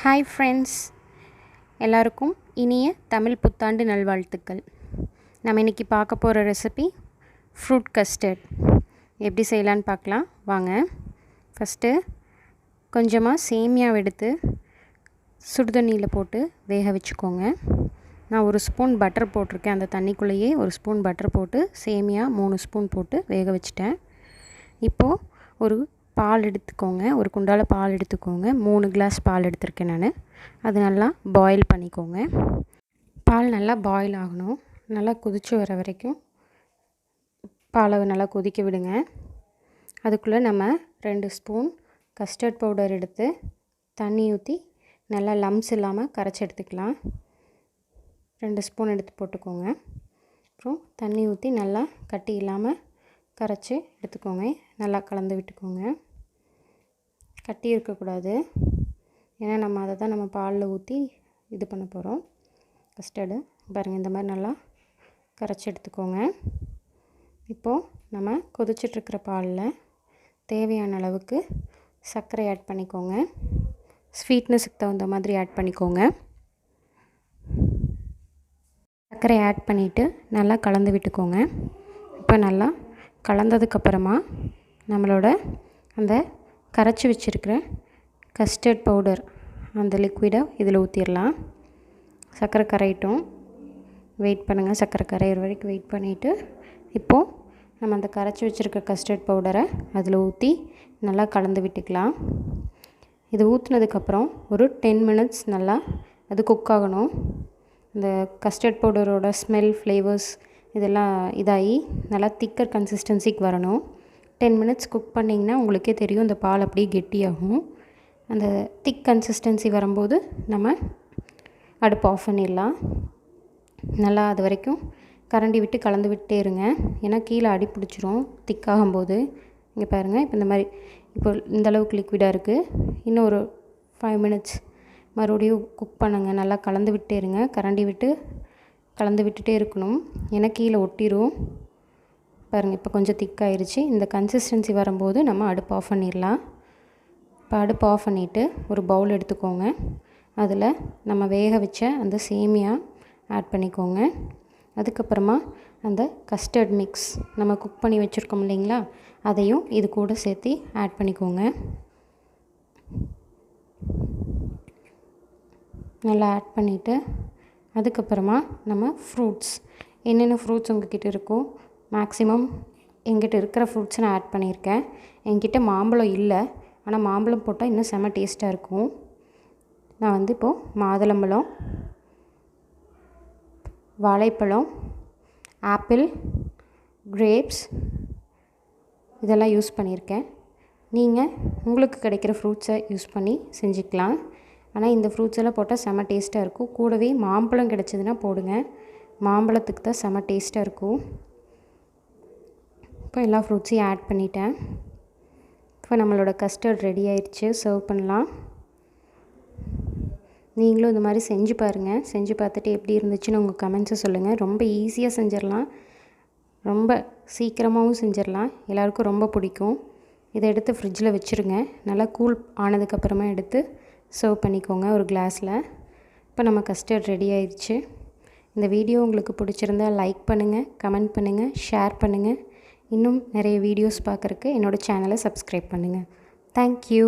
Hi friends, எல்லாருக்கும் இனிய தமிழ் புத்தாண்டு நல்வாழ்த்துக்கள். நம்ம இன்றைக்கி பார்க்க போகிற ரெசிபி ஃப்ரூட் கஸ்டர்ட். எப்படி செய்யலான்னு பார்க்கலாம் வாங்க. ஃபஸ்ட்டு கொஞ்சமாக சேமியாவை எடுத்து சுடுதண்ணியில் போட்டு வேக வச்சுக்கோங்க. நான் ஒரு ஸ்பூன் பட்டர் போட்டிருக்கேன். அந்த தண்ணிக்குள்ளேயே ஒரு ஸ்பூன் பட்டர் போட்டு சேமியா 3 ஸ்பூன் போட்டு வேக வச்சுட்டேன். இப்போது ஒரு பால் எடுத்துக்கோங்க. ஒரு குண்டால பால் எடுத்துக்கோங்க. 3 கிளாஸ் பால் எடுத்திருக்கேன் நான். அது நல்லா பாயில் பண்ணிக்கோங்க. பால் நல்லா பாயில் ஆகணும். நல்லா கொதித்து வர வரைக்கும் பாலை நல்லா கொதிக்க விடுங்க. அதுக்குள்ளே நம்ம 2 ஸ்பூன் கஸ்டர்ட் பவுடர் எடுத்து தண்ணி ஊற்றி நல்லா லம்ஸ் இல்லாமல் கரைச்சி எடுத்துக்கலாம். 2 ஸ்பூன் எடுத்து போட்டுக்கோங்க. அப்புறம் தண்ணி ஊற்றி நல்லா கட்டி இல்லாமல் கரைச்சி எடுத்துக்கோங்க. நல்லா கலந்து விட்டுக்கோங்க. கட்டி இருக்கக்கூடாது, ஏன்னா நம்ம பாலில் ஊற்றி இது பண்ண போகிறோம் கஸ்டர்டு. பாருங்கள், இந்த மாதிரி நல்லா கரைச்சி எடுத்துக்கோங்க. இப்போது நம்ம கொதிச்சிட்ருக்கிற பாலில் தேவையான அளவுக்கு சர்க்கரை ஆட் பண்ணிக்கோங்க. ஸ்வீட்னஸுக்கு தகுந்த மாதிரி ஆட் பண்ணிக்கோங்க. சர்க்கரை ஆட் பண்ணிவிட்டு நல்லா கலந்து விட்டுக்கோங்க. இப்போ நல்லா கலந்ததுக்கப்புறமா நம்மளோட அந்த கரைச்சி வச்சுருக்கிற கஸ்டர்ட் பவுடர் அந்த லிக்விடை இதில் ஊற்றிடலாம். சர்க்கரை கரையிட்டும், வெயிட் பண்ணுங்கள். சர்க்கரை கரையிற வரைக்கும் வெயிட் பண்ணிவிட்டு இப்போது நம்ம அந்த கரைச்சி வச்சுருக்க கஸ்டர்ட் பவுடரை அதில் ஊற்றி நல்லா கலந்து விட்டுக்கலாம். இது ஊற்றினதுக்கப்புறம் ஒரு 10 மினிட்ஸ் நல்லா அது குக் ஆகணும். இந்த கஸ்டர்ட் பவுடரோட ஸ்மெல், ஃப்ளேவர்ஸ் இதெல்லாம் இதாகி நல்லா திக்கர் கன்சிஸ்டன்சிக்கு வரணும். 10 மினிட்ஸ் குக் பண்ணிங்கன்னா உங்களுக்கே தெரியும், இந்த பால் அப்படியே கெட்டியாகும். அந்த திக் கன்சிஸ்டன்சி வரும்போது நம்ம அடுப்பு ஆஃப் பண்ணிடலாம். நல்லா அது வரைக்கும் கரண்டி விட்டு கலந்து விட்டே இருங்க, ஏன்னா கீழே அடி பிடிச்சிரும் திக்காகும்போது. இங்கே பாருங்கள், இப்போ இந்த மாதிரி இப்போ இந்தளவுக்கு லிக்விடாக இருக்குது. இன்னும் ஒரு 5 மினிட்ஸ் மறுபடியும் குக் பண்ணுங்கள். நல்லா கலந்து விட்டே இருங்க. கரண்டி விட்டு கலந்து விட்டுட்டே இருக்கணும், ஏன்னா கீழே ஒட்டிடும். பாருங்கள், இப்போ கொஞ்சம் திக்காயிருச்சு. இந்த கன்சிஸ்டன்சி வரும்போது நம்ம அடுப்பு ஆஃப் பண்ணிடலாம். இப்போ அடுப்பு ஆஃப் பண்ணிவிட்டு ஒரு பவுல் எடுத்துக்கோங்க. அதில் நம்ம வேக வச்ச அந்த சேமியா ஆட் பண்ணிக்கோங்க. அதுக்கப்புறமா அந்த கஸ்டர்ட் மிக்ஸ் நம்ம குக் பண்ணி வச்சுருக்கோம் இல்லைங்களா, அதையும் இது கூட சேர்த்து ஆட் பண்ணிக்கோங்க. நல்லா ஆட் பண்ணிவிட்டு அதுக்கப்புறமா நம்ம ஃப்ரூட்ஸ், என்னென்ன ஃப்ரூட்ஸ் உங்கள்கிட்ட இருக்கோ, மேக்ஸிமம் எங்கிட்ட இருக்கிற ஃப்ரூட்ஸை நான் ஆட் பண்ணியிருக்கேன். என்கிட்ட மாம்பழம் இல்லை, ஆனால் மாம்பழம் போட்டால் இன்னும் செம்ம டேஸ்ட்டாக இருக்கும். நான் இப்போது மாதுளம்பழம், வாழைப்பழம், ஆப்பிள், கிரேப்ஸ் இதெல்லாம் யூஸ் பண்ணியிருக்கேன். நீங்கள் உங்களுக்கு கிடைக்கிற ஃப்ரூட்ஸை யூஸ் பண்ணி செஞ்சுக்கலாம். ஆனால் இந்த ஃப்ரூட்ஸ் எல்லாம் போட்டால் செம்ம டேஸ்ட்டாக இருக்கும். கூடவே மாம்பழம் கிடச்சிதுன்னா போடுங்க, மாம்பழத்துக்கு தான் செம்ம டேஸ்ட்டாக இருக்கும். இப்போ எல்லா ஃப்ரூட்ஸையும் ஆட் பண்ணிட்டேன். இப்போ நம்மளோட கஸ்டர்ட் ரெடி ஆயிடுச்சு. சர்வ் பண்ணலாம். நீங்களும் இந்த மாதிரி செஞ்சு பாருங்கள். செஞ்சு பார்த்துட்டு எப்படி இருந்துச்சுன்னு உங்கள் கமெண்ட்ஸை சொல்லுங்கள். ரொம்ப ஈஸியாக செஞ்சிடலாம், ரொம்ப சீக்கிரமாகவும் செஞ்சிடலாம். எல்லாருக்கும் ரொம்ப பிடிக்கும். இதை எடுத்து ஃப்ரிட்ஜில் வச்சுருங்க. நல்லா கூல் ஆனதுக்கப்புறமா எடுத்து சர்வ் பண்ணிக்கோங்க ஒரு கிளாஸில். இப்போ நம்ம கஸ்டர்ட் ரெடி ஆயிடுச்சு. இந்த வீடியோ உங்களுக்கு பிடிச்சிருந்தால் லைக் பண்ணுங்கள், கமெண்ட் பண்ணுங்கள், ஷேர் பண்ணுங்கள். இன்னும் நிறைய வீடியோஸ் பார்க்குறக்கு என்னோடய சேனலை சப்ஸ்கிரைப் பண்ணுங்கள். தேங்க்யூ.